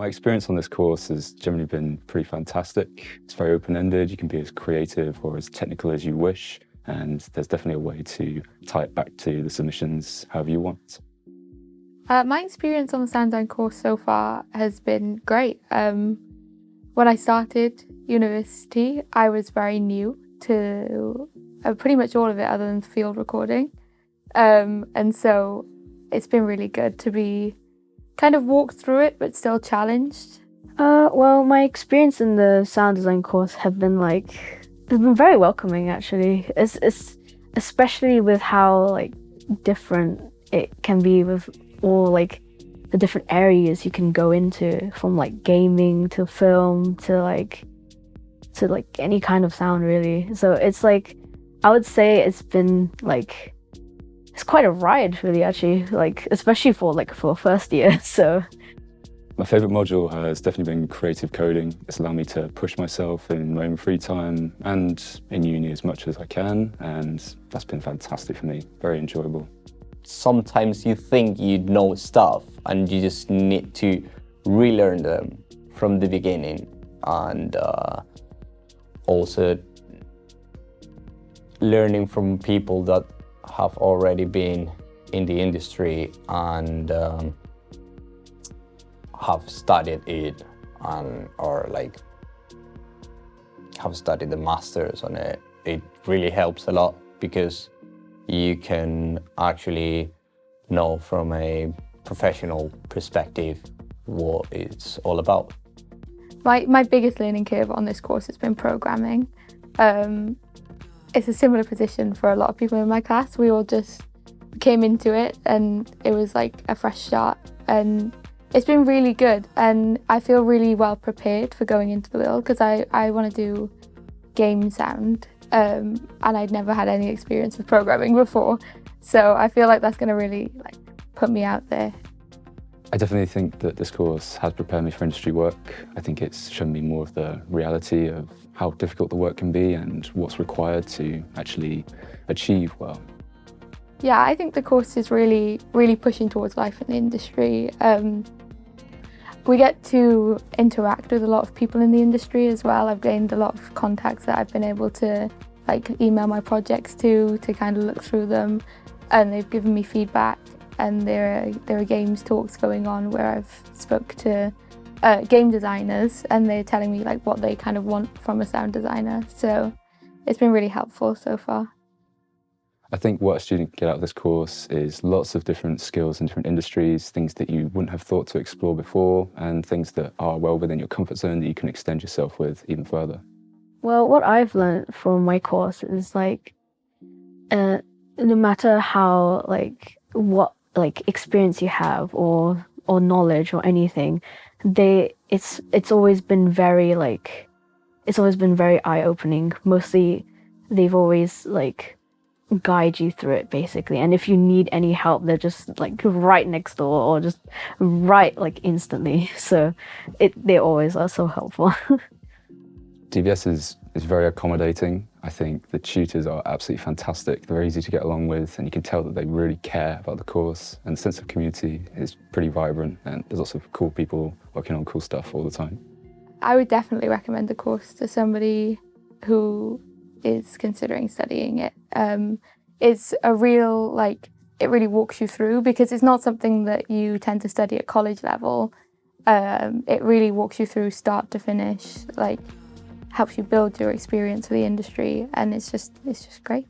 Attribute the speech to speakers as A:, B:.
A: My experience on this course has generally been pretty fantastic. It's very open-ended. You can be as creative or as technical as you wish, and there's definitely a way to tie it back to the submissions however you want.
B: My experience on the sound design course so far has been great. When I started university, I was very new to pretty much all of it other than field recording. And so it's been really good to be kind of walked through it, but still challenged.
C: Well, my experience in the sound design course have been it's been very welcoming actually. It's especially with how different it can be with all the different areas you can go into, from gaming to film to any kind of sound really. So it's I would say it's been it's quite a ride really actually, especially for a first year. So
A: my favourite module has definitely been creative coding. It's allowed me to push myself in my own free time and in uni as much as I can, and that's been fantastic for me, very enjoyable.
D: Sometimes you think you know stuff and you just need to relearn them from the beginning, and also learning from people that have already been in the industry and have studied it or have studied the masters on it. It really helps a lot because you can actually know from a professional perspective what it's all about.
B: My biggest learning curve on this course has been programming. It's a similar position for a lot of people in my class. We all just came into it and it was like a fresh start, and it's been really good, and I feel really well prepared for going into the world because I want to do game sound. And I'd never had any experience with programming before, so I feel like that's going to really put me out there.
A: I definitely think that this course has prepared me for industry work. I think it's shown me more of the reality of how difficult the work can be and what's required to actually achieve well.
B: Yeah, I think the course is really pushing towards life in the industry. We get to interact with a lot of people in the industry as well. I've gained a lot of contacts that I've been able to email my projects to kind of look through them, and they've given me feedback, and there are games talks going on where I've spoke to game designers, and they're telling me what they kind of want from a sound designer. So it's been really helpful so far.
A: I think what a student can get out of this course is lots of different skills in different industries, things that you wouldn't have thought to explore before, and things that are well within your comfort zone that you can extend yourself with even further.
C: Well, what I've learned from my course is no matter how what experience you have or knowledge or anything, it's always been very eye-opening. Mostly they've always guide you through it basically, and if you need any help, they're just right next door or just right instantly. So they always are so helpful.
A: dBs is very accommodating. I think the tutors are absolutely fantastic. They're very easy to get along with, and you can tell that they really care about the course, and the sense of community is pretty vibrant, and there's lots of cool people working on cool stuff all the time. I
B: would definitely recommend the course to somebody who is considering studying it. It's a real, it really walks you through, because it's not something that you tend to study at college level. It really walks you through start to finish, helps you build your experience with the industry, and it's just great.